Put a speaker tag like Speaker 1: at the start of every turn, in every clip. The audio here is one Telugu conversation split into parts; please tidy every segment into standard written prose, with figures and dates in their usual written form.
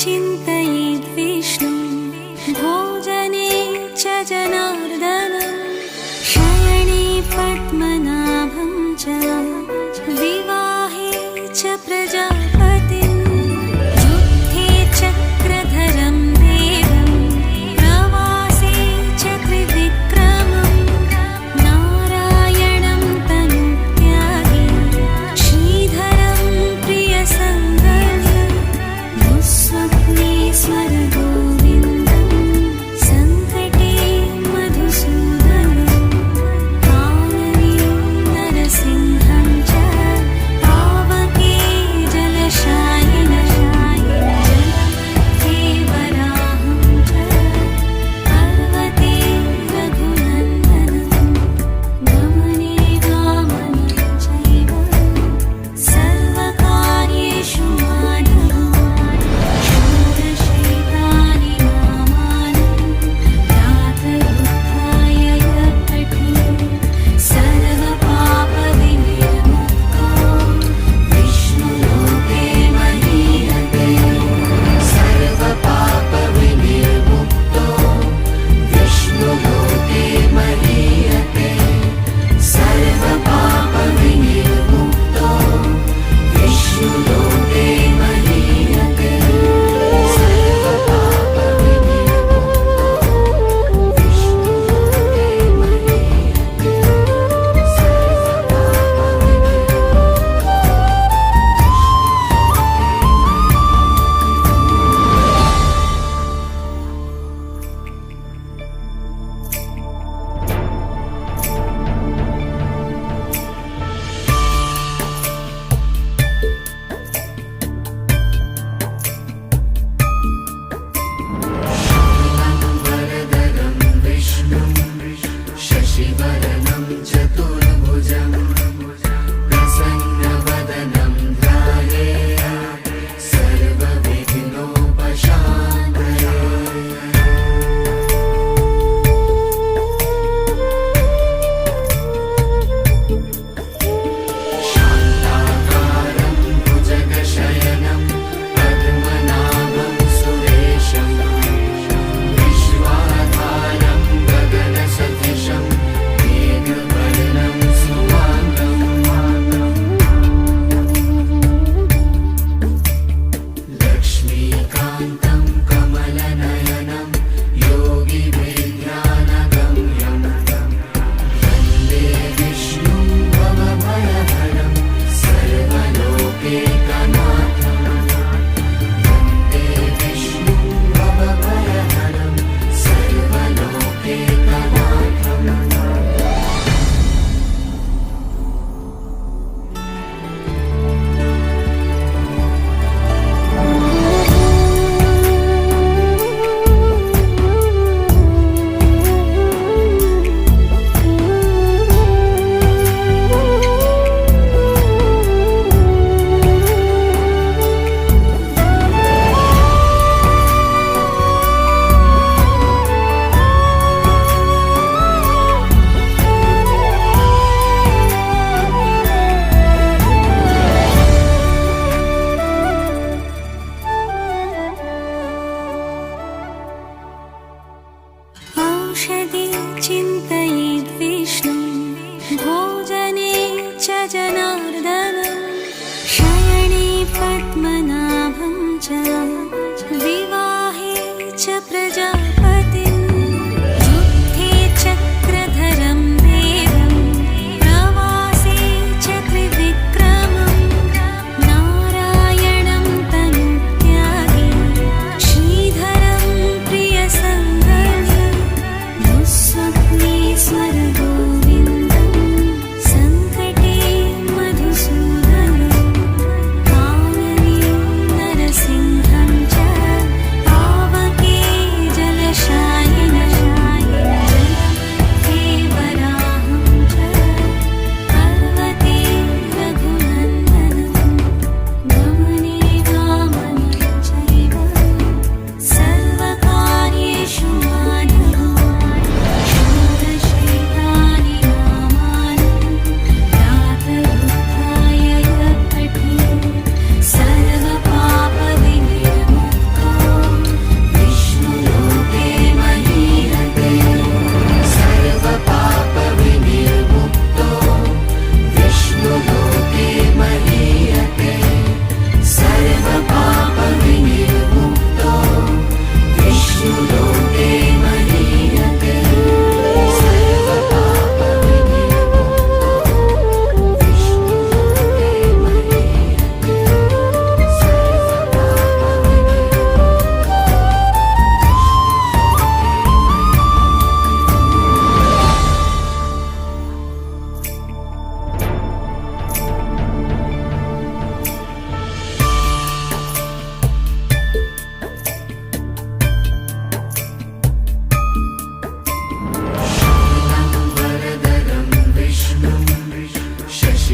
Speaker 1: चिन्तयेद्विष्णुं भोजने च जनार्दनं शयने पद्मनाभं च विवाहे च प्रजापतिं युद्धे चक्रधरं देवं प्रवासे च त्रिविक्रमं नारायणं तनुत्यागे श्रीधरं प्रियसङ्गं दुःस्वप्ने स्मरगोविन्दं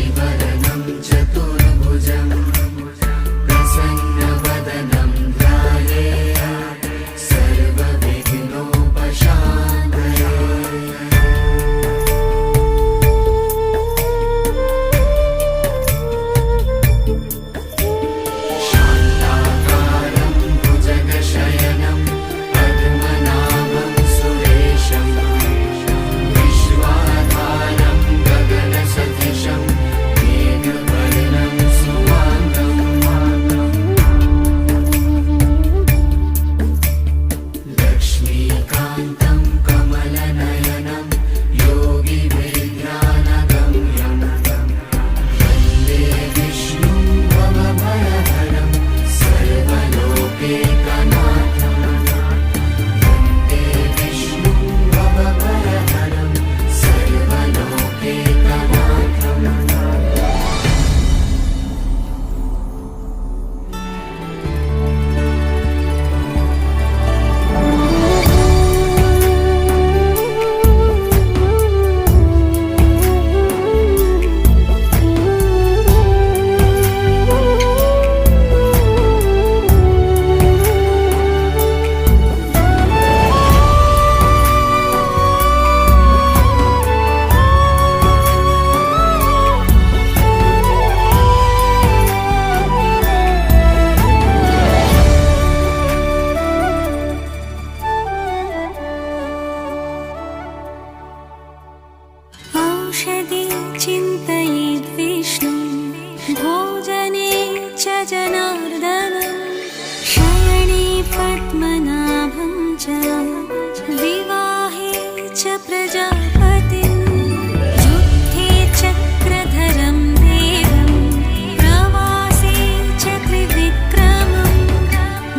Speaker 2: शशिवदनं चतुर्भुजं प्रसन्नवदनं ध्यायेत् सर्वविघ्नोपशान्तये। शान्ताकारं भुजगशयनं पद्मनाभं सुरेशं विश्वाधारं गगनसदृशं मेघवर्णं सुवान्तम्। लक्ष्मीकान्तं कमलनयनं योगिवेद्यानगम्यं वन्दे विष्णुं भवभयहरं सर्वलोकैकनाथं। वन्दे विष्णुं भवभयहरं सर्वलोकैकनाथम्।
Speaker 1: औषधि चिन्तयेद् विष्णुं भोजने च जनार्दनं शयने पद्मनाभं च विवाहे च प्रजापतिं युद्धे चक्रधरं देवं प्रवासे च त्रिविक्रमं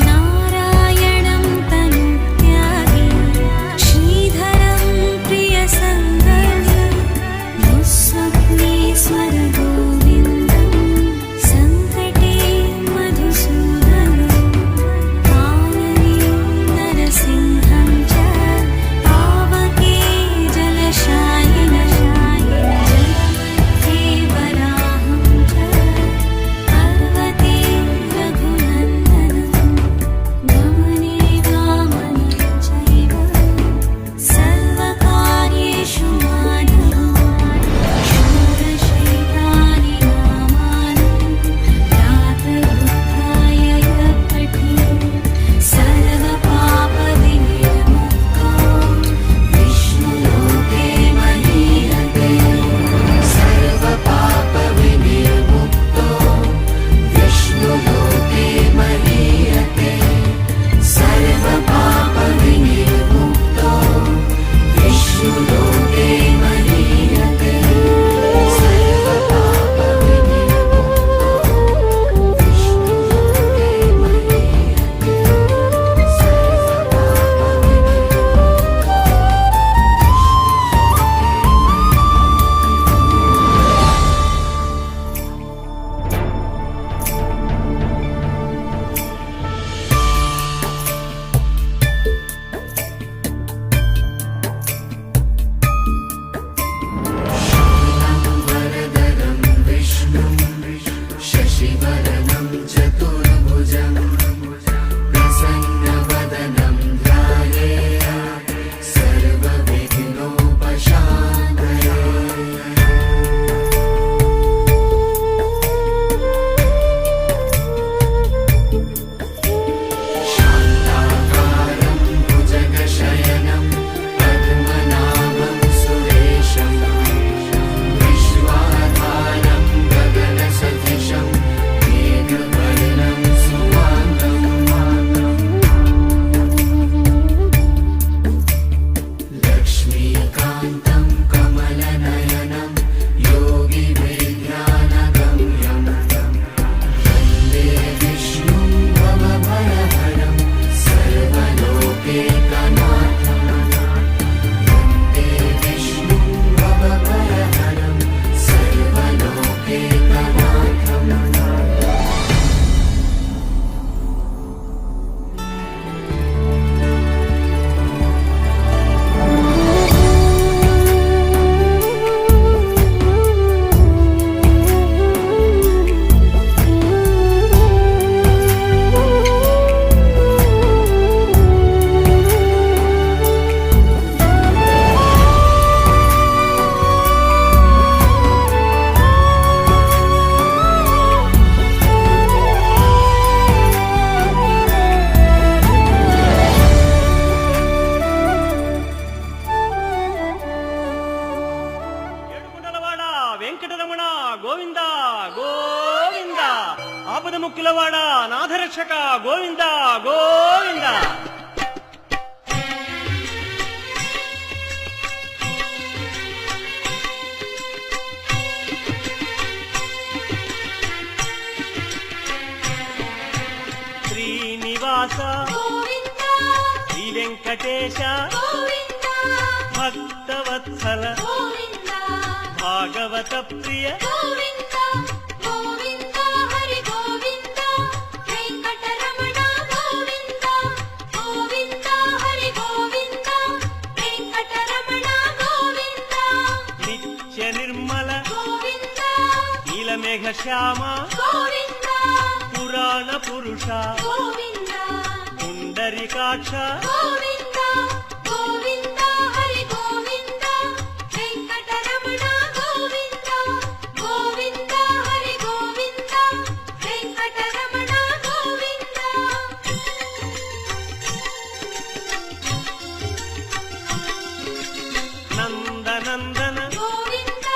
Speaker 1: नारायणं तनुत्यागे श्रीधरं प्रियसङ्गमे दुःस्वप्ने स्मरगोविन्दं सङ्कटे मधुसूदनं कानने नरसिंहं च पावके जलशायिनं जलमध्ये वराहं च पर्वते रघुनन्दनं गमने वामनं चैव सर्वकार्येषु माधवम्। षोडशैतानि नामानि प्रातरुत्थाय यः पठेत् सर्वपापविनिर्मुक्तो विष्णुलोके महीयते।
Speaker 2: सर्वपापविनिर्मुक्तो विष्णुलोके महीयते। सर्वपापविनिर्मुक्तो विष्णुलोके महीयते। वरदं विष्णुं शशिवदनं चतुर्भुजं प्रसन्नवदनं ध्यायेत् सर्वविघ्नोपशान्तये। शान्ताकारं भुजगशयनं पद्मनाभं सुरेशं विश्वाधारं गगनसदृशं मेघवर्णं सुवान्तम्। लक्ष्मीकान्तं कमलनयनं योगिवेद्यानगम्यं वन्दे विष्णुं भवभयहरं सर्वलोकैकनाथं। वन्दे विष्णुं भवभयहरं सर्वलोकैकनाथम्।
Speaker 3: గోవింద ఆపద ముక్కులవాడ నాథరక్షక గోవింద గోవింద శ్రీనివాస
Speaker 1: గోవింద
Speaker 3: శ్రీ వెంకటేశ
Speaker 1: గోవింద
Speaker 3: భక్తవత్సల
Speaker 1: గోవింద
Speaker 3: భాగవత ప్రియ
Speaker 1: గోవింద గోవింద హరి గోవింద వెంకటరమణ గోవింద గోవింద హరి గోవింద వెంకటరమణ గోవింద
Speaker 3: నిత్య నిర్మల
Speaker 1: గోవింద
Speaker 3: నీలమేఘ శ్యామ
Speaker 1: గోవింద
Speaker 3: పురాణ పురుష
Speaker 1: గోవింద
Speaker 3: పుండరీకాక్ష
Speaker 1: గోవింద గోవింద హరి గోవింద వెంకటరమణ గోవింద గోవింద హరి గోవింద వెంకటరమణ గోవింద
Speaker 3: నందనందన
Speaker 1: గోవింద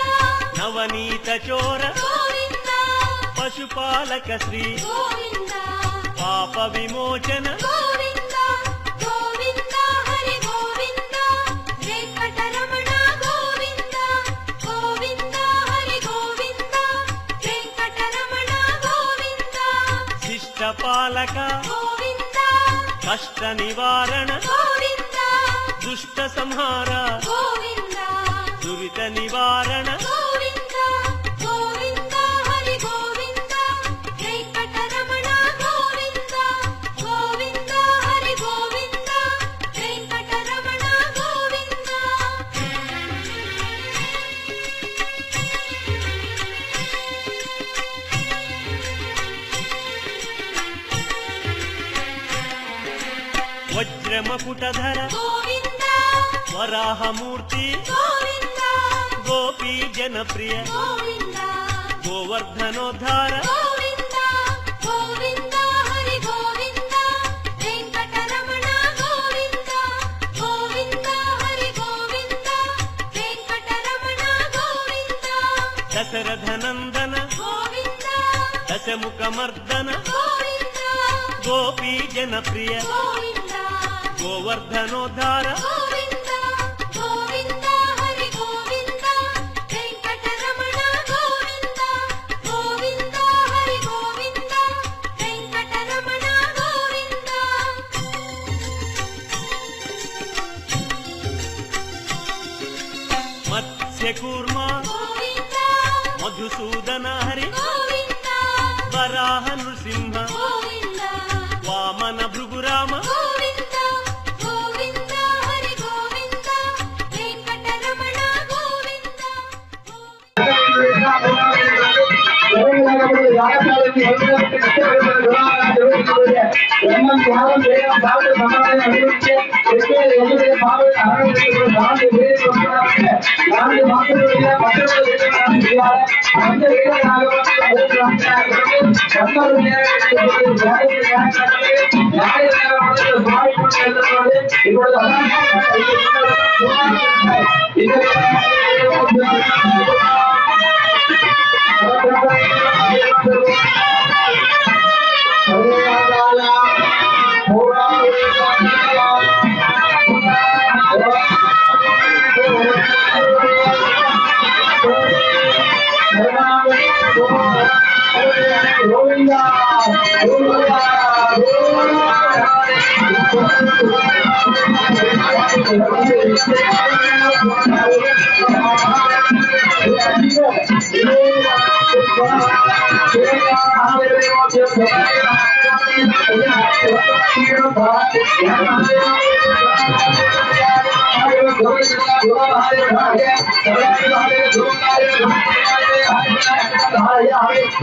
Speaker 3: నవనీత చోర
Speaker 1: గోవింద
Speaker 3: పశుపాలక శ్రీ
Speaker 1: గోవింద
Speaker 3: పాప విమోచన
Speaker 1: గోవింద గోవింద హరి గోవింద వెంకటరమణ గోవింద గోవింద హరి గోవింద వెంకటరమణ గోవింద
Speaker 3: శిష్ట పాలక
Speaker 1: గోవింద
Speaker 3: కష్ట నివారణ
Speaker 1: గోవింద
Speaker 3: దుష్ట సంహార
Speaker 1: గోవింద
Speaker 3: దురిత నివారణ
Speaker 1: గోవింద గోవింద హరి గోవింద వెంకటరమణ గోవింద గోవింద హరి గోవింద వెంకటరమణ గోవింద
Speaker 3: వజ్రమకుటధర
Speaker 1: గోవింద
Speaker 3: వరాహమూర్తి
Speaker 1: గోవింద
Speaker 3: గోపీ జనప్రియ
Speaker 1: గోవింద
Speaker 3: గోవర్ధనోద్ధార
Speaker 1: గోవింద గోవింద హరి గోవింద వెంకటరమణ గోవింద గోవింద హరి గోవింద వెంకటరమణ గోవింద
Speaker 3: దశరథనందన
Speaker 1: గోవింద
Speaker 3: దశముఖమర్దన
Speaker 1: గోవింద
Speaker 3: గోపీ జనప్రియ
Speaker 1: గోవింద
Speaker 3: గోవర్ధనోద్ధార
Speaker 1: గోవింద గోవింద హరి గోవింద వెంకటరమణ గోవింద గోవింద హరి గోవింద వెంకటరమణ గోవింద
Speaker 3: మత్స్యకూర్మ
Speaker 1: గోవింద
Speaker 3: మధుసూదన హరి
Speaker 1: గోవింద
Speaker 3: వరాహ నృసింహ
Speaker 1: గోవింద
Speaker 3: వామన భృగురామ
Speaker 1: గోవింద గోవింద హరి గోవింద వెంకటరమణ గోవింద
Speaker 4: Hare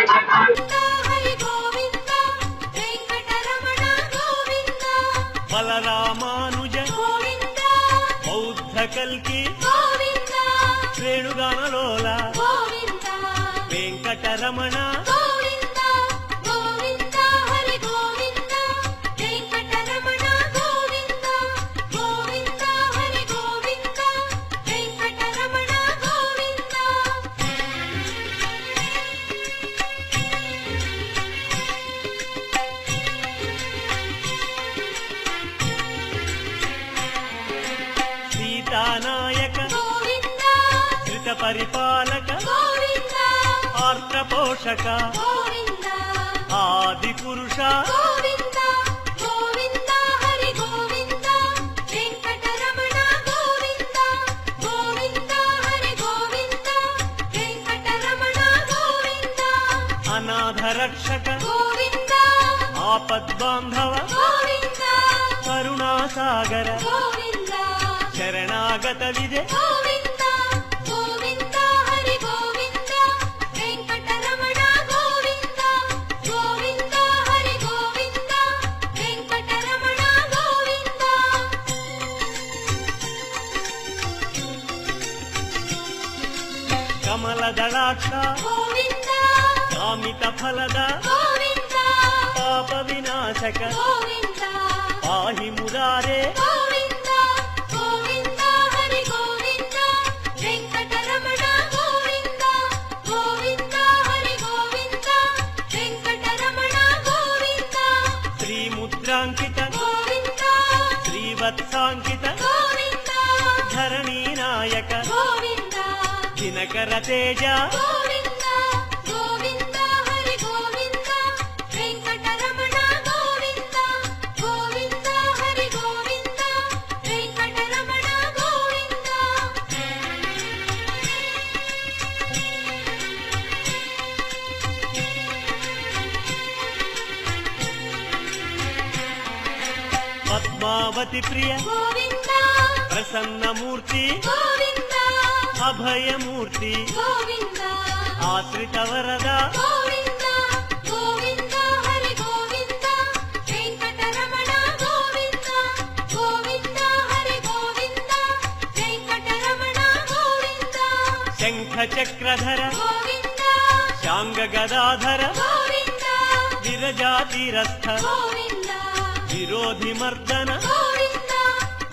Speaker 1: హరి గోవింద వెంకటరమణ గోవింద
Speaker 3: బలరామానుజ
Speaker 1: గోవింద
Speaker 3: బౌద్ధ కల్కి
Speaker 1: గోవింద
Speaker 3: రేణుగానలోల
Speaker 1: గోవింద
Speaker 3: వెంకటరమణ
Speaker 1: గోవింద గోవింద హరి గోవింద వెంకటరమణ గోవింద గోవింద హరి గోవింద వెంకటరమణ గోవింద
Speaker 3: సీతానాయక
Speaker 1: గోవింద
Speaker 3: ధృత పరిపాలక
Speaker 1: గోవింద
Speaker 3: ఆర్త పోషక
Speaker 1: గోవింద
Speaker 3: ఆది పురుష
Speaker 1: గోవింద గోవింద హరి గోవింద వెంకటరమణ గోవింద గోవింద హరి గోవింద వెంకటరమణ గోవింద
Speaker 3: అనాథ రక్షక
Speaker 1: గోవింద
Speaker 3: ఆపద్బాంధవ
Speaker 1: గోవింద
Speaker 3: కరుణాసాగర
Speaker 1: గోవింద
Speaker 3: శరణాగత విదే
Speaker 1: గోవింద గోవింద హరి గోవింద వెంకటరమణ గోవింద గోవింద హరి గోవింద వెంకటరమణ గోవింద
Speaker 3: కమల దళాక్ష
Speaker 1: గోవింద
Speaker 3: కామిత ఫలద
Speaker 1: గోవింద
Speaker 3: పాప వినాశక
Speaker 1: గోవింద
Speaker 3: పాహి మురారే
Speaker 1: గోవింద గోవింద హరి గోవింద వెంకటరమణ గోవింద గోవింద హరి గోవింద వెంకటరమణ గోవింద
Speaker 3: శ్రీముద్రాంకిత
Speaker 1: గోవింద
Speaker 3: శ్రీవత్సాంకిత
Speaker 1: గోవింద
Speaker 3: ధరణీ నాయక
Speaker 1: గోవింద
Speaker 3: దినకర తేజ
Speaker 1: గోవింద గోవింద హరి గోవింద వెంకటరమణ గోవింద గోవింద హరి గోవింద వెంకటరమణ గోవింద
Speaker 3: పద్మావతి ప్రియ
Speaker 1: గోవింద
Speaker 3: ప్రసన్నమూర్తి
Speaker 1: గోవింద
Speaker 3: అభయమూర్తి
Speaker 1: గోవింద
Speaker 3: ఆశ్రిత వరద
Speaker 1: గోవింద గోవింద హరి గోవింద వెంకటరమణ గోవింద గోవింద హరి గోవింద వెంకటరమణ గోవింద
Speaker 3: శంఖ చక్రధర
Speaker 1: గోవింద
Speaker 3: శాంగ గదాధర
Speaker 1: గోవింద
Speaker 3: విరజాతిరస్థ
Speaker 1: గోవింద
Speaker 3: విరోధి మర్దన
Speaker 1: గోవింద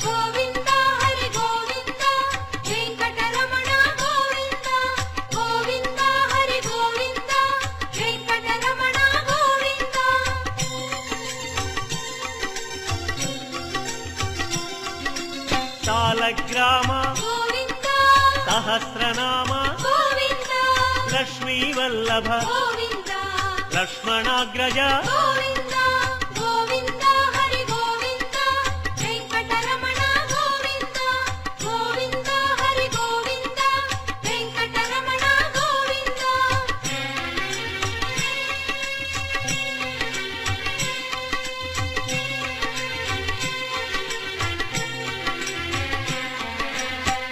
Speaker 1: గోవింద హరి గోవింద వెంకటరమణ గోవింద గోవింద హరి గోవింద వెంకటరమణ గోవింద
Speaker 3: సాలగ్రామ
Speaker 1: గోవింద
Speaker 3: సహస్రనామ
Speaker 1: గోవింద
Speaker 3: లక్ష్మీ వల్లభ
Speaker 1: గోవింద
Speaker 3: లక్ష్మణాగ్రజ
Speaker 1: గోవింద గోవింద హరి గోవింద వెంకటరమణ గోవింద గోవింద హరి గోవింద వెంకటరమణ గోవింద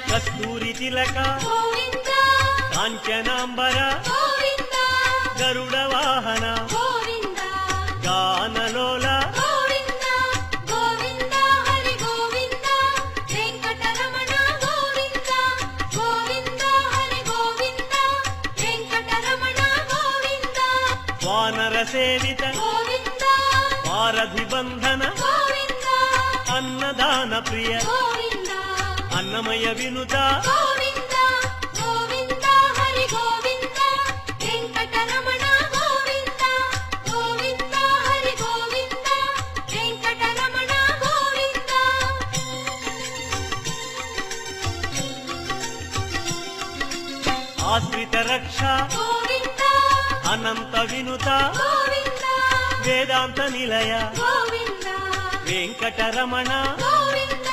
Speaker 3: కస్తూరి తిలక
Speaker 1: గోవింద
Speaker 3: కాంచనాంబర
Speaker 1: గోవింద
Speaker 3: గరుడ వాహన
Speaker 1: గోవింద
Speaker 3: గానలోల
Speaker 1: గోవింద
Speaker 3: సేవిత
Speaker 1: గోవింద
Speaker 3: వారధి బంధన
Speaker 1: గోవింద
Speaker 3: అన్నదాన ప్రియ
Speaker 1: గోవింద
Speaker 3: అన్నమయ వినుత
Speaker 1: గోవింద గోవింద హరి గోవింద వెంకటరమణ గోవింద గోవింద హరి గోవింద వెంకటరమణ గోవింద
Speaker 3: ఆశ్రిత రక్ష
Speaker 1: గోవింద
Speaker 3: అనంత వినుత
Speaker 1: గోవింద
Speaker 3: వేదాంత నిలయ
Speaker 1: గోవింద
Speaker 3: వెంకటరమణ
Speaker 1: గోవింద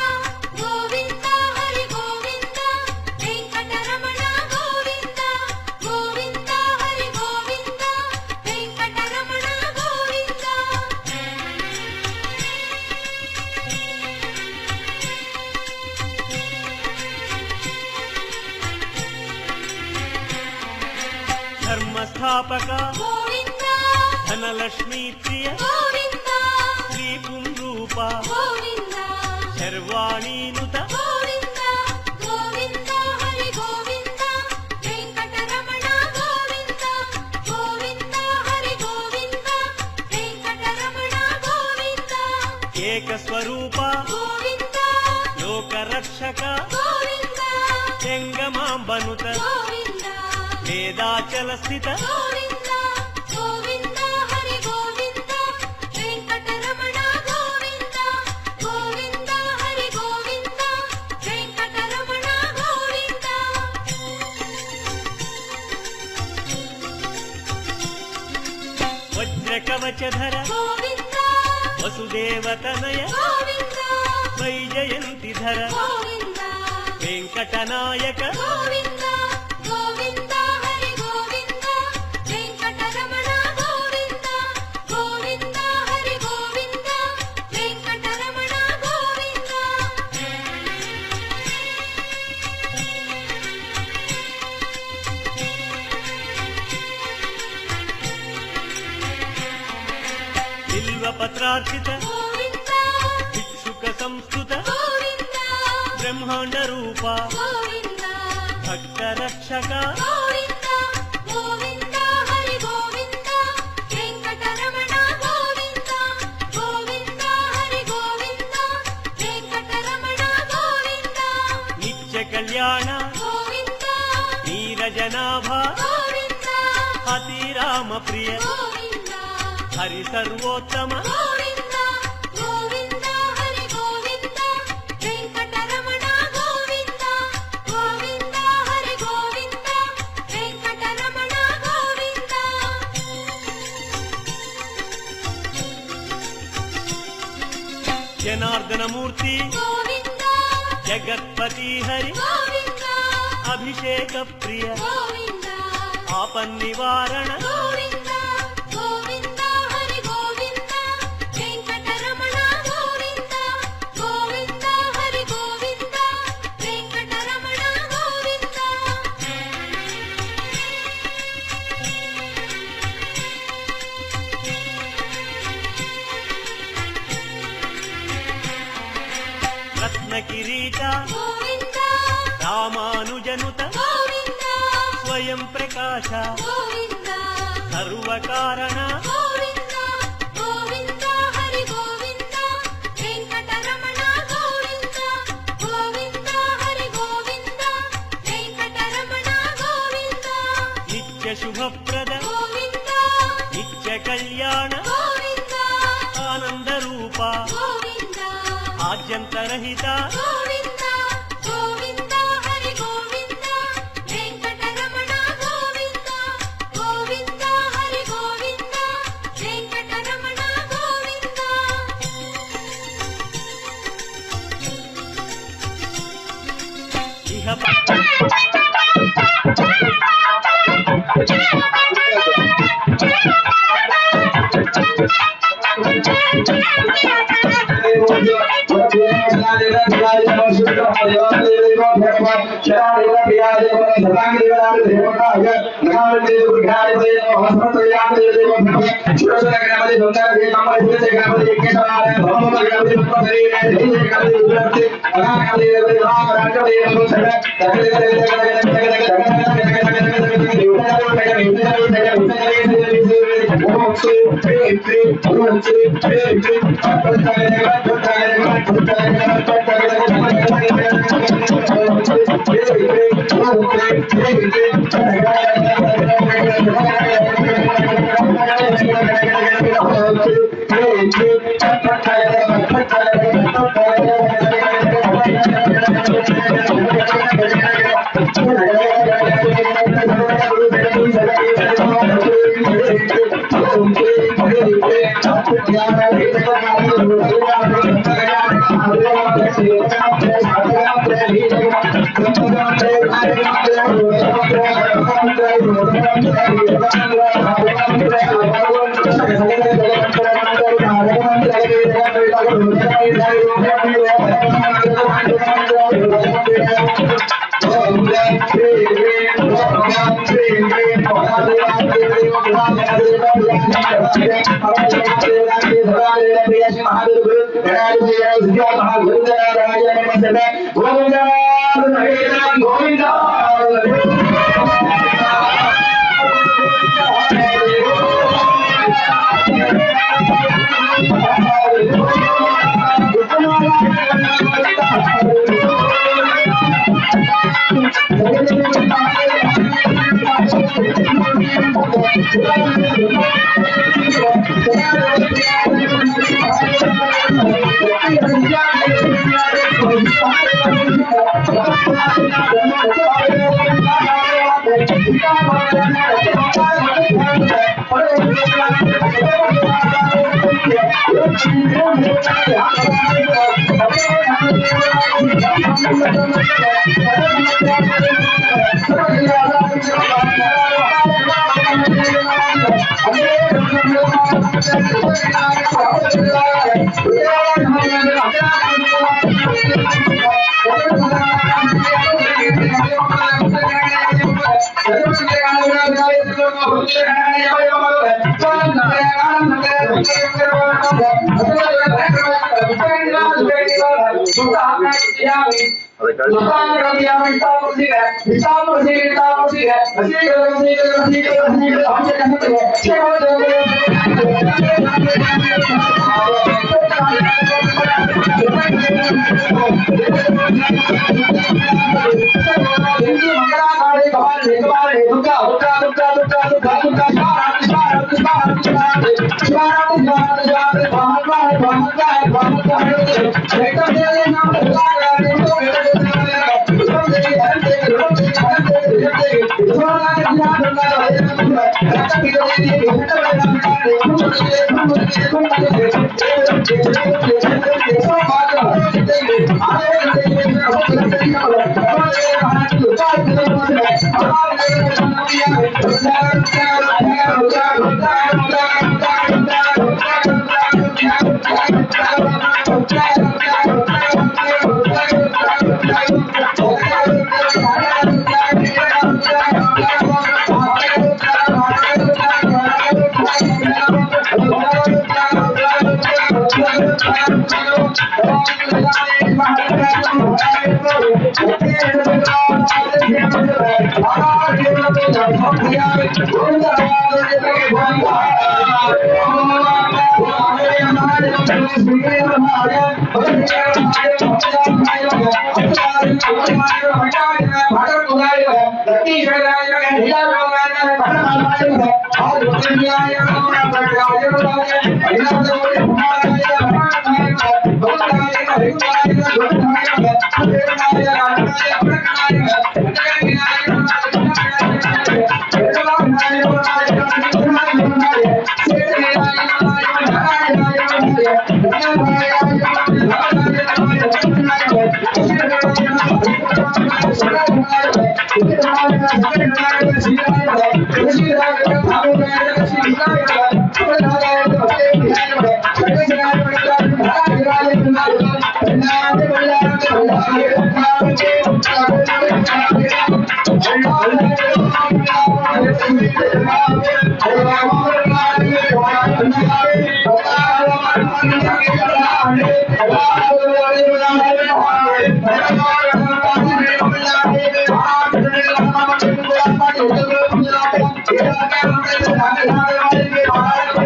Speaker 1: గోవింద హరి గోవింద వెంకటరమణ గోవింద గోవింద హరి గోవింద వెంకటరమణ గోవింద
Speaker 3: ధర్మస్థాపక
Speaker 1: గోవింద
Speaker 3: ధనలక్ష్మీ ప్రియ
Speaker 1: గోవింద
Speaker 3: శ్రీ పుంరూప
Speaker 1: గోవింద
Speaker 3: శర్వాణీనుత
Speaker 1: గోవింద గోవింద హరి గోవింద వెంకటరమణ గోవింద గోవింద హరి గోవింద వెంకటరమణ గోవింద
Speaker 3: ఏక స్వరూప
Speaker 1: గోవింద
Speaker 3: లోకరక్షక
Speaker 1: గోవింద
Speaker 3: జంగమాంబనుత
Speaker 1: గోవింద
Speaker 3: వేదాచల స్థిత
Speaker 1: గోవింద గోవింద హరి గోవింద వెంకటరమణ గోవింద గోవింద హరి గోవింద వెంకటరమణ గోవింద
Speaker 3: వజ్రకవచధర
Speaker 1: గోవింద
Speaker 3: వసుదేవతనయ
Speaker 1: గోవింద
Speaker 3: వైజయంతిధర
Speaker 1: గోవింద
Speaker 3: వెంకటనాయక
Speaker 1: గోవింద గోవింద హరి గోవింద వెంకటరమణ గోవింద గోవింద హరి గోవింద వెంకటరమణ గోవింద
Speaker 3: బిల్వపత్రార్చిత
Speaker 1: గోవింద
Speaker 3: భిక్షుక సంస్కృత
Speaker 1: గోవింద
Speaker 3: బ్రహ్మాండ రూప
Speaker 1: గోవింద
Speaker 3: భక్త రక్షక
Speaker 1: గోవింద గోవింద హరి గోవింద వెంకటరమణ గోవింద గోవింద హరి గోవింద వెంకటరమణ గోవింద
Speaker 3: నిత్య కళ్యాణ
Speaker 1: గోవింద
Speaker 3: నీరజనాభ
Speaker 1: గోవింద
Speaker 3: అతిరామ ప్రియ
Speaker 1: గోవింద
Speaker 3: హరి సర్వోత్తమ
Speaker 1: గోవింద గోవింద హరి గోవింద వెంకటరమణ గోవింద గోవింద హరి గోవింద వెంకటరమణ గోవింద
Speaker 3: జనార్దనమూర్తి
Speaker 1: గోవింద
Speaker 3: జగత్పతి హరి
Speaker 1: గోవింద
Speaker 3: అభిషేక ప్రియ
Speaker 1: గోవింద
Speaker 3: ఆపన్నివారణ
Speaker 1: గోవింద గోవింద హరి గోవింద వెంకటరమణ గోవింద గోవింద హరి గోవింద వెంకటరమణ గోవింద
Speaker 3: రత్న కిరీట
Speaker 1: గోవింద
Speaker 3: రామానుజనుత
Speaker 1: గోవింద
Speaker 3: స్వయం ప్రకాశ
Speaker 1: గోవింద
Speaker 3: సర్వకారణ
Speaker 1: గోవింద గోవింద హరి గోవింద వెంకటరమణ గోవింద గోవింద హరి గోవింద వెంకటరమణ గోవింద
Speaker 3: నిత్య శుభప్రద
Speaker 1: గోవింద
Speaker 3: నిత్య కళ్యాణ
Speaker 1: గోవింద
Speaker 3: ఆనంద రూప
Speaker 1: గోవింద
Speaker 3: ఆద్యంతరహిత
Speaker 1: గోవింద గోవింద హరి గోవింద వెంకటరమణ గోవింద గోవింద హరి గోవింద వెంకటరమణ గోవింద
Speaker 3: ఇహ
Speaker 4: Thank you. Thank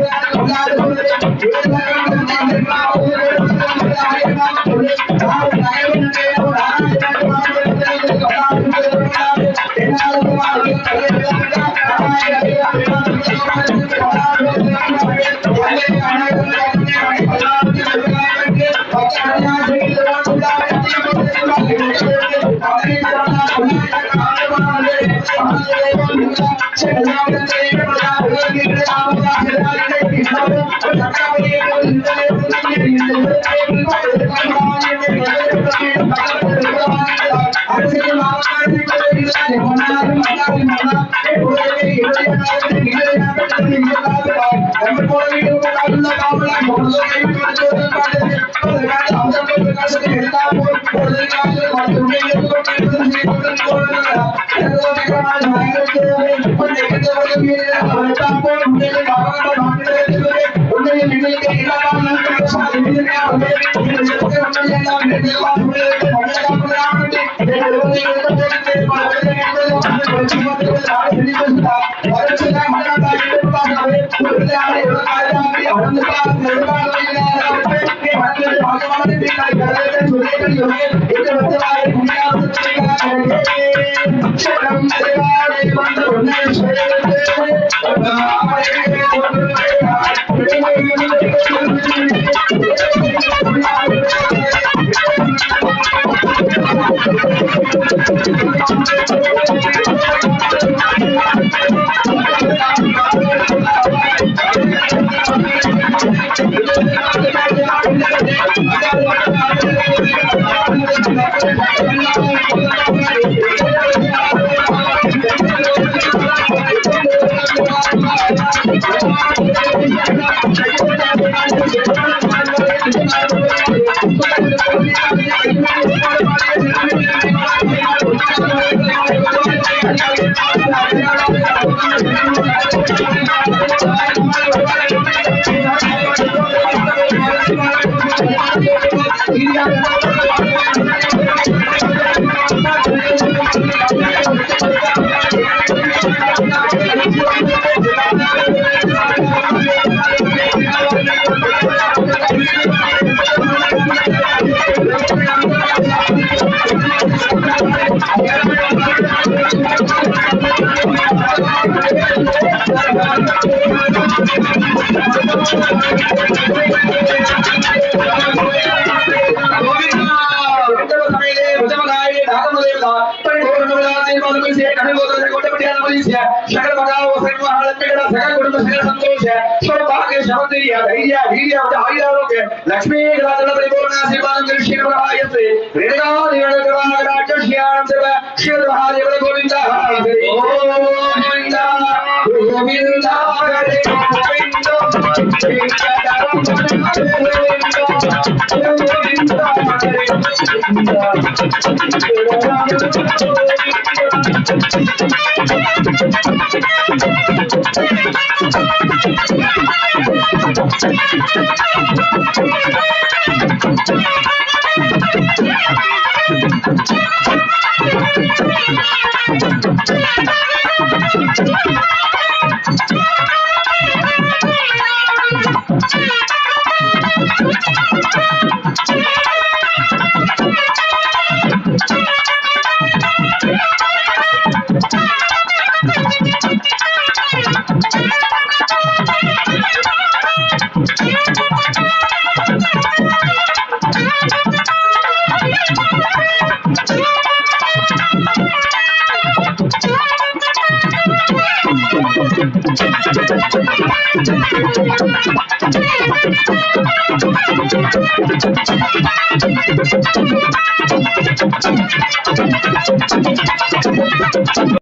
Speaker 4: you. Lakshmi Govind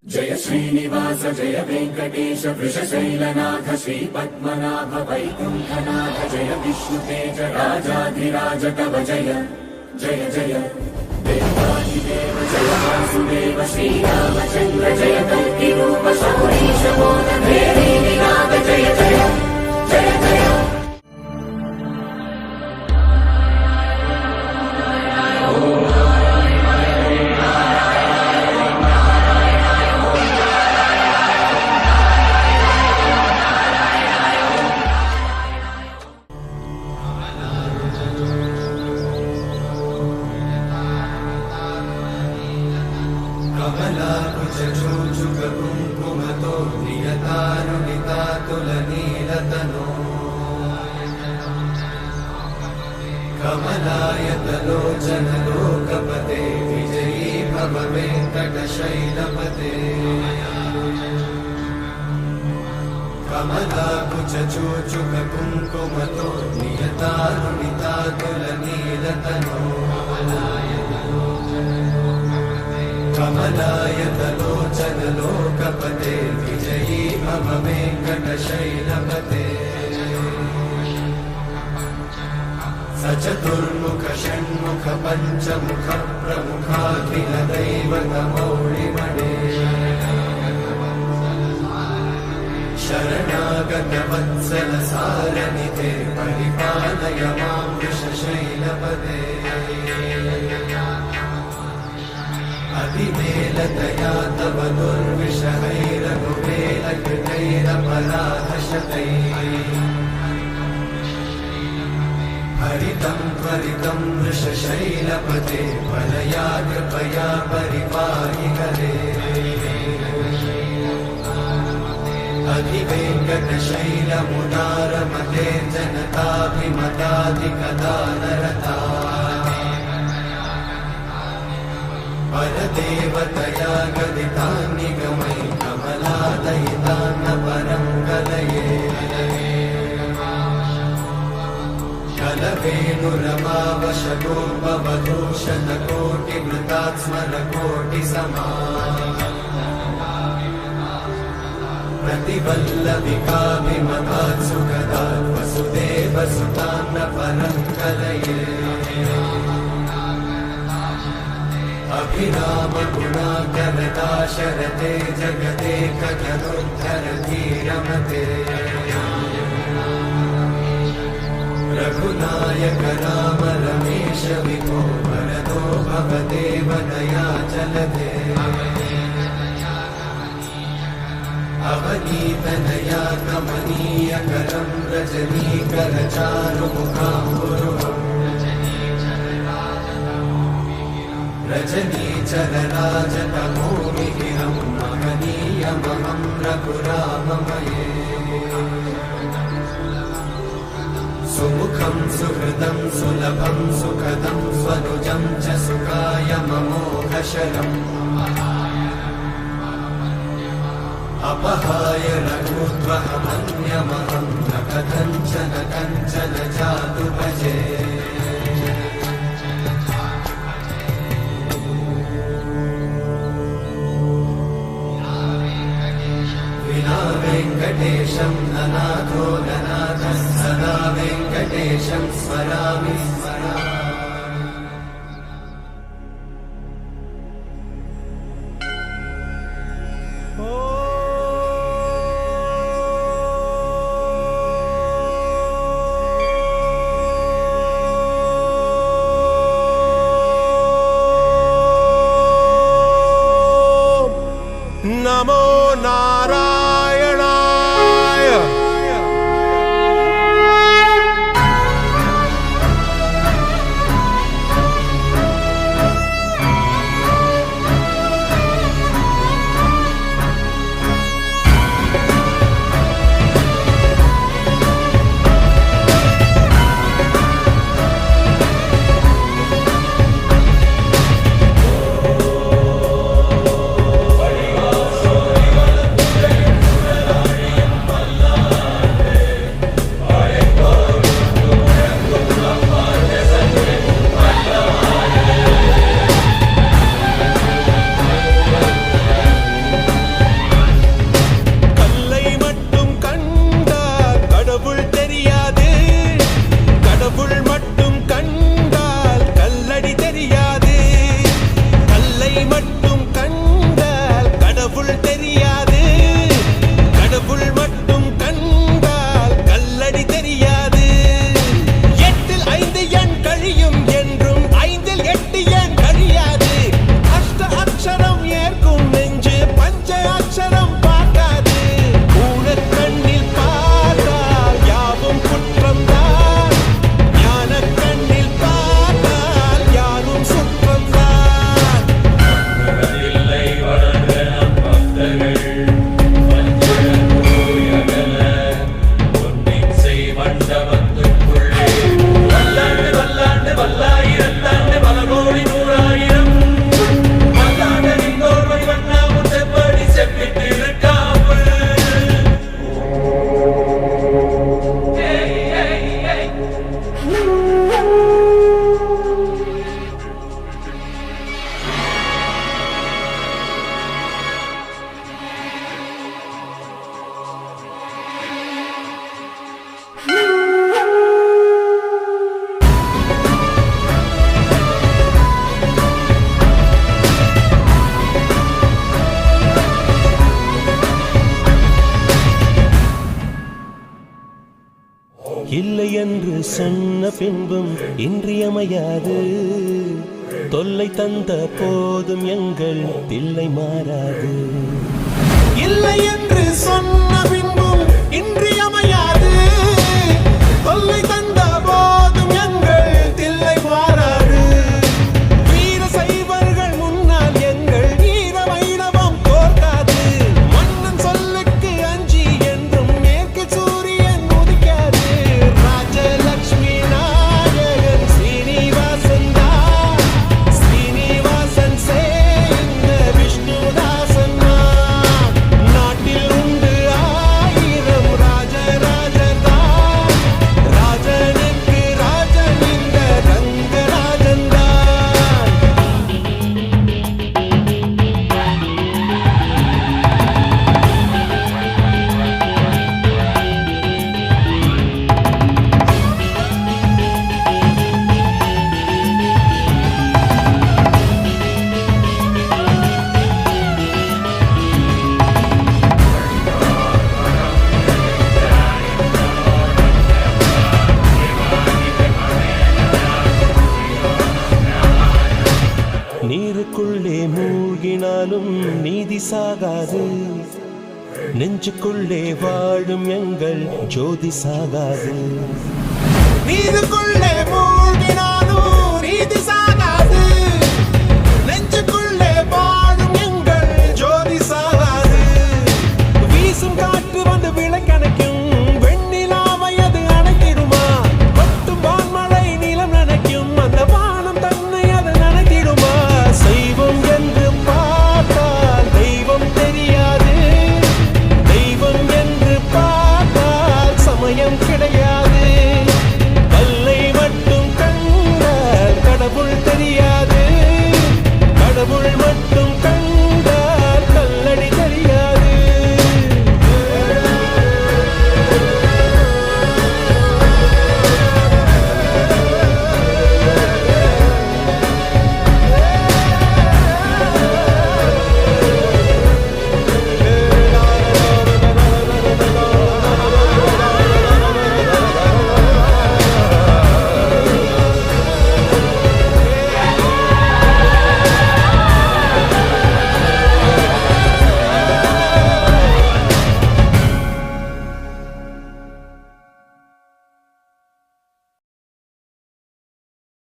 Speaker 2: जय श्रीनिवास जय वेंकटेश वृषशैलनाथ श्री पद्मनाभ वैकुंठनाथ जय विष्णुतेज राजाधिराज कव जय जय जय देवादिदेव जय वासुदेव श्रीरामचंद्र जय कल्कि रूप शौरीश मोद भेरी विनाद जय जय जय जय
Speaker 5: कमलायतलोचन लोकपते विजयी भव वेङ्कटशैलपते कमलाकुचूचुक कुङ्कुमतो नियतारुणितातुलनीलतनो कमलायतलोचन लोकपते विजयी भव वेङ्कटशैलपते सचतुर्मुख षण्मुख पञ्चमुख प्रमुखाखिल दैवतमौळिमणे शरणागत वत्सल सारनिधे परिपालय मां वृषशैलपदे अधिमेलतया तव दुर्विषहैरघुवेलकृतैरपराधशतैः हरितं त्वरितं वृषशैलपते वलया कृपया परिपाहि हरे अधिवेङ्कटशैलमुदारमते जनताभिमताधिकदानरता परदेवतया गदितान्निगमै कमलादयितान्न परं कलये कलवेणुरमावशतोपवधूशतकोटिवृतात्स्मरकोटिसमा प्रतिवल्लभिकाभिमतात् सुखदात् वसुदेवसुतान्न परं कलये अभिरामगुणाकरदाशरथे जगदेकजगोद्धरधीरमते रघुनायक राम रमेश विभो वरदो भवदेव दयाचलधे अवनीतनया कमनीयकरं रजनीकरचारुमुखाम्बुरुहम् रजनीचरराजतमोमिहिरं महनीयमहं रघुराममये सुमुखं सुहृदं सुलभं सुखदं स्वनुजं च सुखाय ममोघशरम् अपहाय रघुत्वहमन्यमहं न कथञ्चन कञ्चन जातु भजे विना वेङ्कटेशं ननाथो ननाथः सदा वेङ्कटेशं स्मरामि स्मरामि
Speaker 6: नमो नारायणाय இல்லை என்று சொன்ன பின்பும் இன்றியமையாது. தொல்லை தந்த போதும் எங்கள் தில்லை மாறாது. இல்லை என்று சொன்ன பின்பும் இன்றியமையாது. தொல்லை தந்த போதும் எங்கள் தில்லை மாறாது. வீர சைவர்கள் முன்னால் எங்கள் வீர வைணவம் தோற்காது. மன்னன் சொல்லுக்கு அஞ்சி என்றும் மேற்கு சூரியன் உதிக்காது. ராஜலட்சுமி நாயகன் ஸ்ரீனிவாசன் தான். ஸ்ரீனிவாசன் சேர்ந்த விஷ்ணுதாசன் தான். நாட்டில் உண்டு 1000 ராஜராஜர் தான். ராஜனுக்கு ராஜன் இந்த ரங்கராஜன் தான். நீருக்குள்ளே மூழ்கினாலும் நீதி சாகாது. நெஞ்சுக்குள்ளே வாழும் எங்கள் ஜோதி சாகாது. நீருக்குள்ளே மூழ்கினாலும் நீதி சாகாது. நெஞ்சுக்குள்ளே வாழும் எங்கள் ஜோதி சாகாது. வீசும் காற்று வந்து விளக்கணைக்கும். வெண்ணிலாவை அது அணைத்திடுமா? கொட்டும் வான்மழை நிலம் நனைக்கும். அந்த வானம் தன்னை அது நனைத்திடுமா? செய்வோம் என்று பார்த்தால் தெய்வம் தெரியாது. தெய்வம் என்று பார்த்தால் சமயம் கிடையாது. கல்லை மட்டும் கண்டால் கடவுள் தெரியாது. கடவுள் மட்டும் கண்டால் கல்லடி தெரியாது.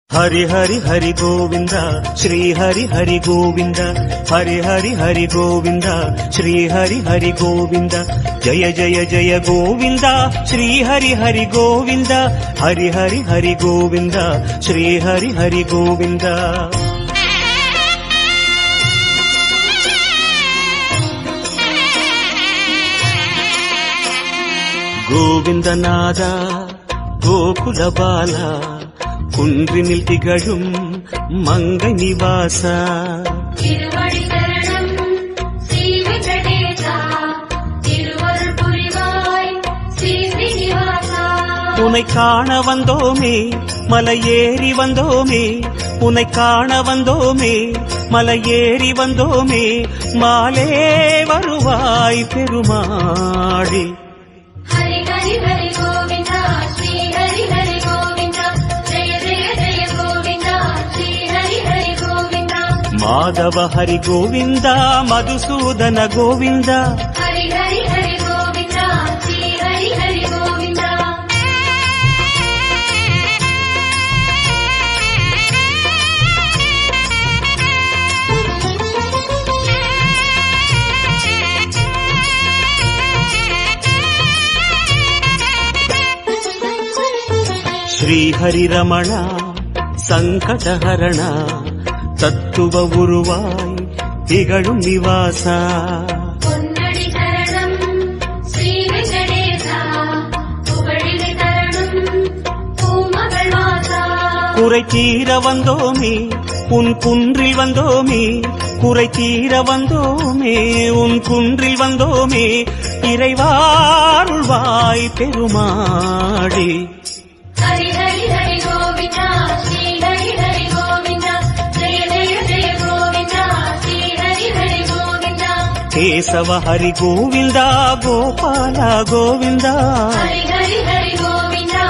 Speaker 3: हरि हरि हरि गोविंद श्री हरि हरि गोविंद हरि हरि हरि गोविंद श्री हरि हरि गोविंद जय जय जय गोविंद श्री हरि हरि गोविंद हरि हरि हरि गोविंद श्री हरि हरि गोविंद गोविंदनाद गोकुल बाला குன்றினில் திகழும் மங்கை நிவாசா
Speaker 1: திருவடி சரணம் ஸ்ரீ வெங்கடேசா திருவருள் புரிவாய் ஸ்ரீ ஸ்ரீனிவாசா
Speaker 3: உன்னை காண வந்தோமே மலையேறி வந்தோமே உன்னை காண வந்தோமே மலையேறி வந்தோமே மாலே வருவாய் பெருமாளே
Speaker 1: ஹரி ஹரி ஹரி கோவிந்தா ஸ்ரீ ஹரி ஹரி கோவிந்தா ஜெய ஜெய ஜெய கோவிந்தா ஸ்ரீ ஹரி ஹரி கோவிந்தா
Speaker 3: மாதவ ஹரி கோவிந்தா மதுசூதன கோவிந்தா
Speaker 1: ஹரி ஹரி ஹரி கோவிந்தா ஸ்ரீ ஹரி ஹரி கோவிந்தா
Speaker 3: ஸ்ரீ ஹரி ரமண சங்கடஹரண தத்துவ உருவாய் திகழும் நிவாசா
Speaker 1: பொன்னடி சரணம் ஸ்ரீ வெங்கடேசா புகழினை தரணும் பூமகள் வாசா
Speaker 3: குறை தீர வந்தோமே உன் குன்றில் வந்தோமே குறை தீர வந்தோமே உன் குன்றில் வந்தோமே இறைவாருள்வாய் பெருமாளே
Speaker 1: ஹரி ஹரி ஹரி கோவிந்தா ஸ்ரீ ஹரி ஹரி கோவிந்தா ஜெய ஜெய ஜெய கோவிந்தா ஸ்ரீ ஹரி ஹரி கோவிந்தா
Speaker 3: கேசவ ஹரி கோவிந்தா கோபால கோவிந்தா
Speaker 1: ஹரி ஹரி ஹரி கோவிந்தா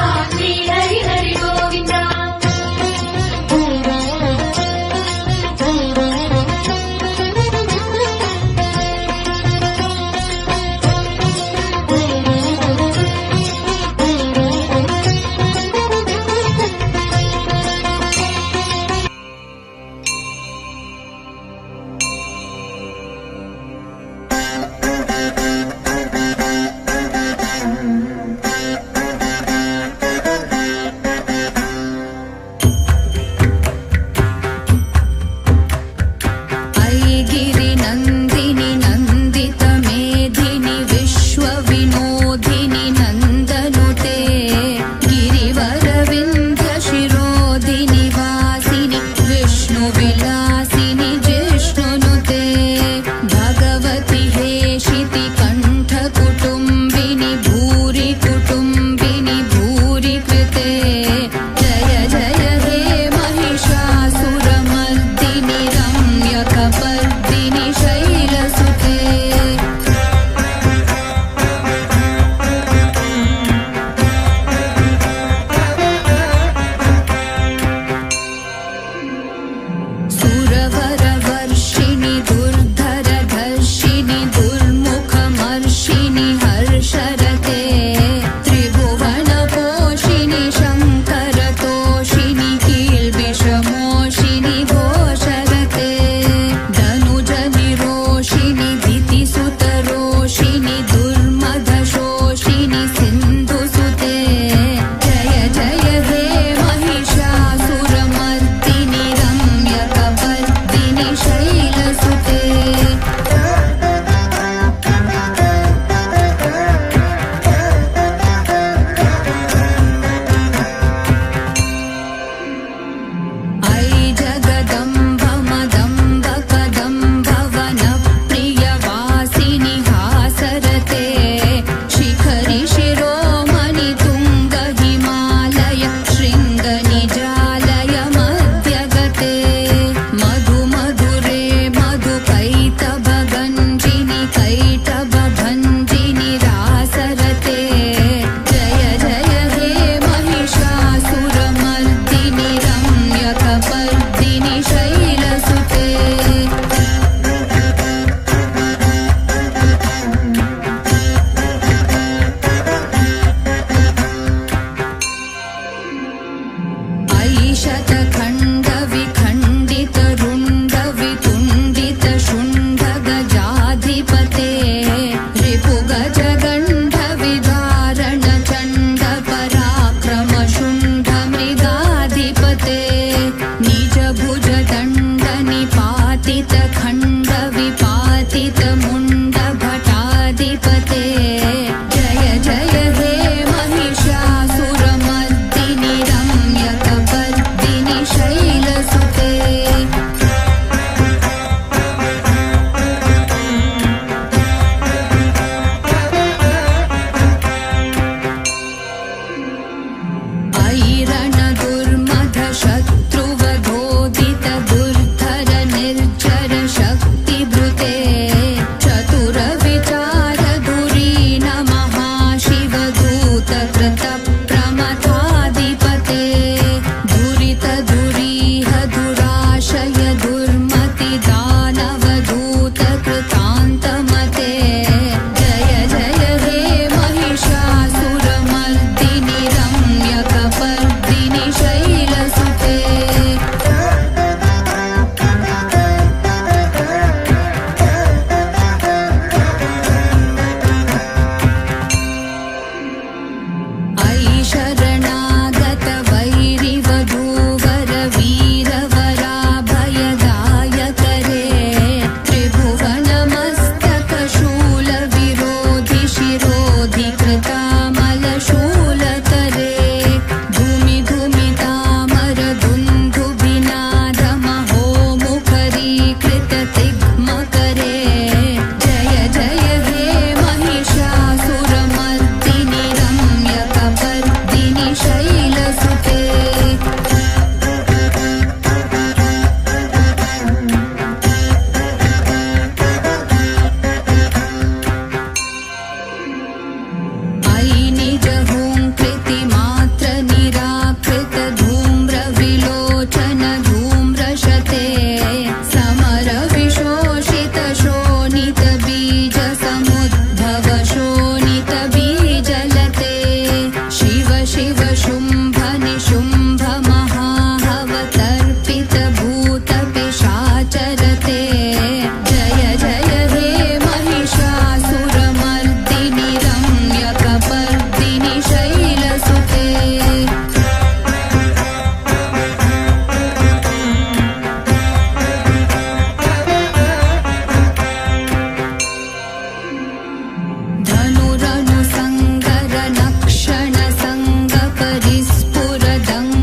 Speaker 7: धनुरनुसङ्गर नक्षण सङ्ग परिस्फुरदङ्ग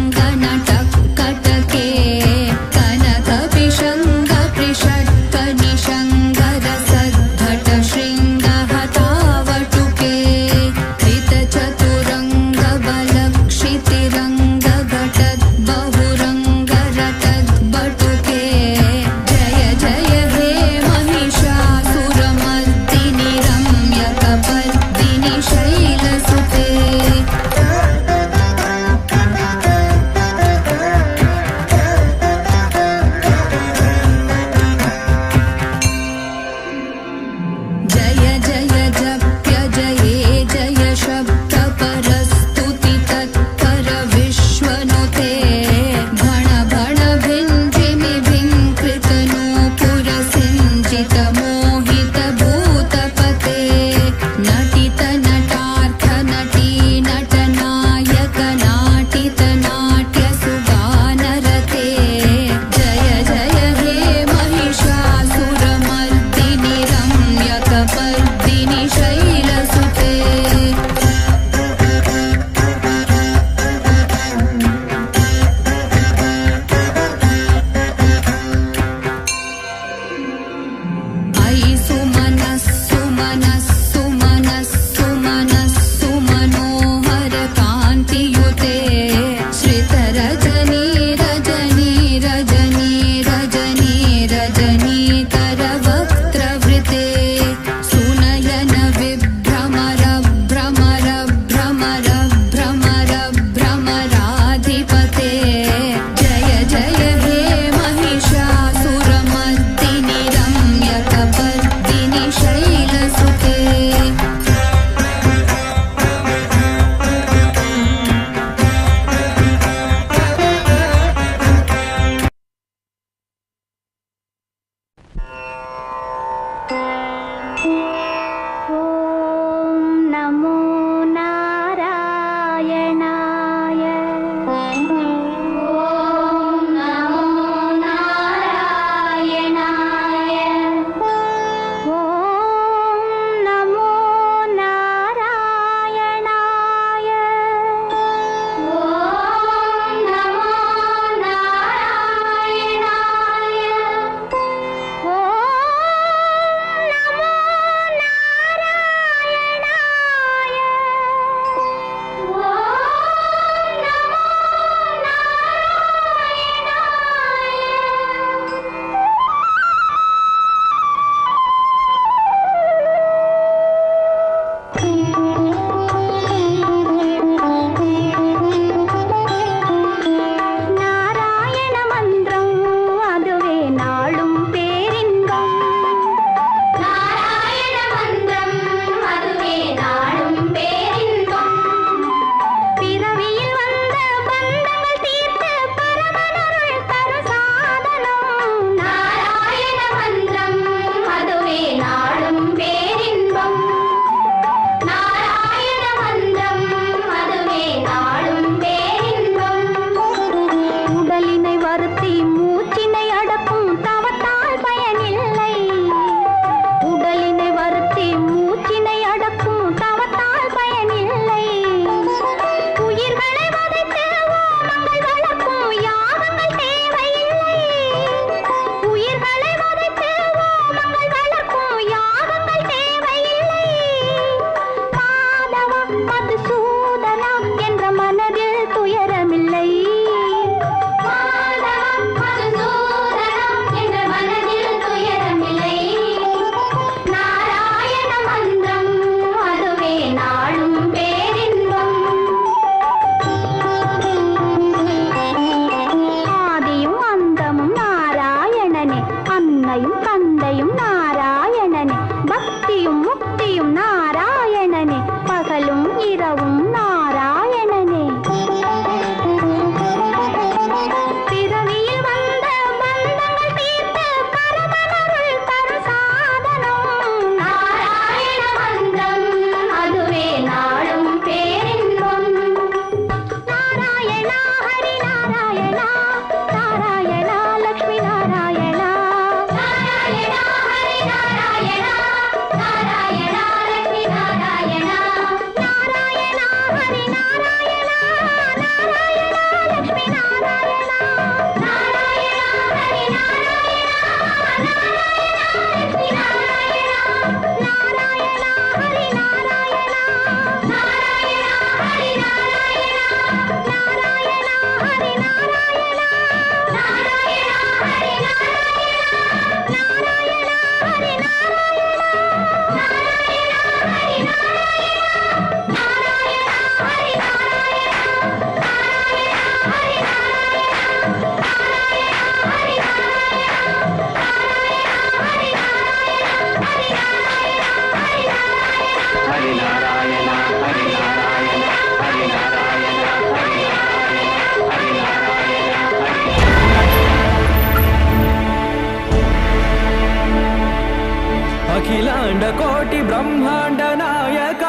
Speaker 7: కోటి బ్రహ్మాండ నాయక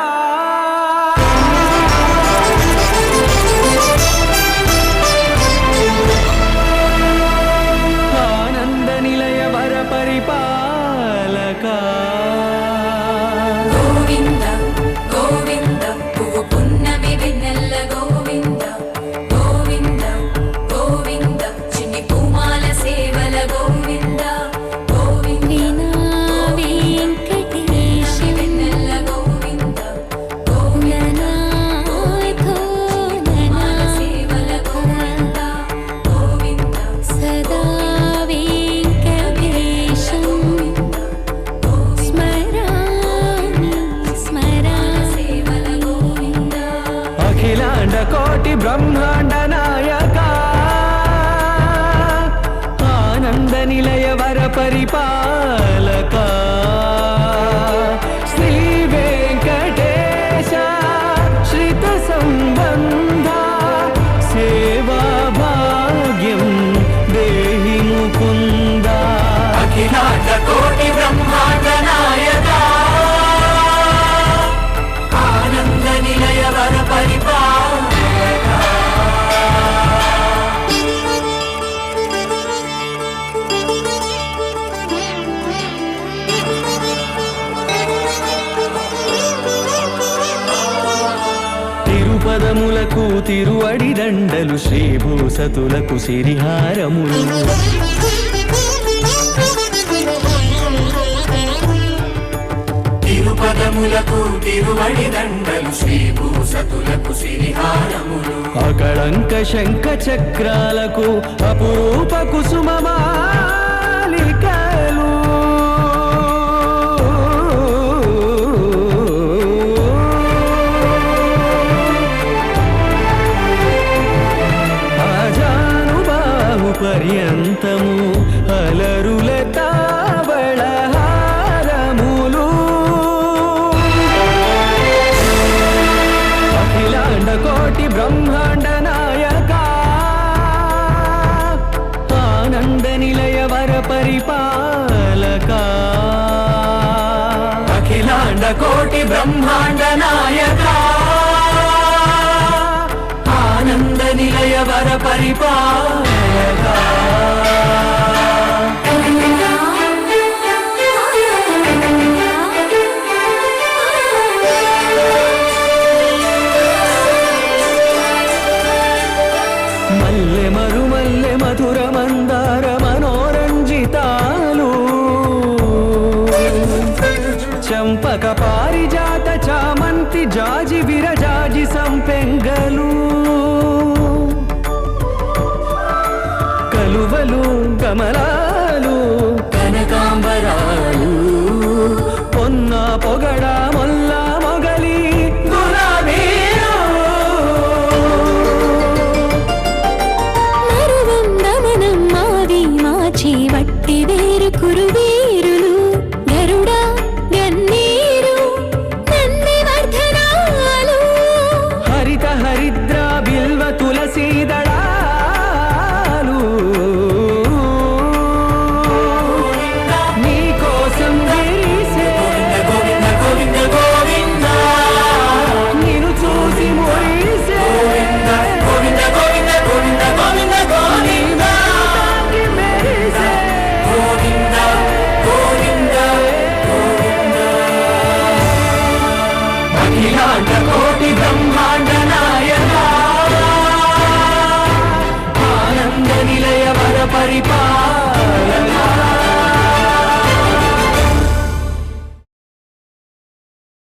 Speaker 7: ఆనంద నిలయ వర పరిపాలక
Speaker 1: గోవింద గోవింద పువ్వు పున్నమి వెన్నెల్ల గోవింద గోవింద గోవింద చిన్ని పూమాల సేవల గోవింద గోవింద వెంకటేశ వెన్నెల్ల గోవింద గోవింద పూమాల సేవల గోవింద గోవింద సదా వెంకటేశం
Speaker 7: అఖిలాండ కోటి బ్రహ్మాండ నాయక ఆనంద నిలయ వర పరిపాలక శ్రీ వెంకటేశ శ్రిత సంబంధ సేవా భాగ్యం దేహి ముకుంద
Speaker 2: అఖిలాండ కోటి బ్రహ్మాండ నాయక ఆనంద నిలయ వర పరిపాలక
Speaker 7: తిరుపదములకు తిరువడి దండలు శ్రీభూసతులకు సిరిహారములు
Speaker 2: తిరుపదములకు తిరువడి దండలు శ్రీభూసతులకు సిరిహారములు
Speaker 7: అకళంక శంఖ చక్రాలకు అపురూప కుసుమమాలికలు ఆజానుబాహు పర్యంతము అలరుల తావళహారములు అఖిలాండ కోటి బ్రహ్మాండ నాయక ఆనంద నిలయ వర పరిపాలక
Speaker 2: అఖిలాండ కోటి బ్రహ్మాండ నాయక ఆనంద నిలయ వర పరిపాలక
Speaker 7: మల్లె మరుమల్లె మధుర మందార మనోరంజితాలు చంపక పారిజాత చామంతి జాజి విరజాజి సంపెంగలు కలువలు కమలాలు కనకాంబరాలు పొన్న పొగడ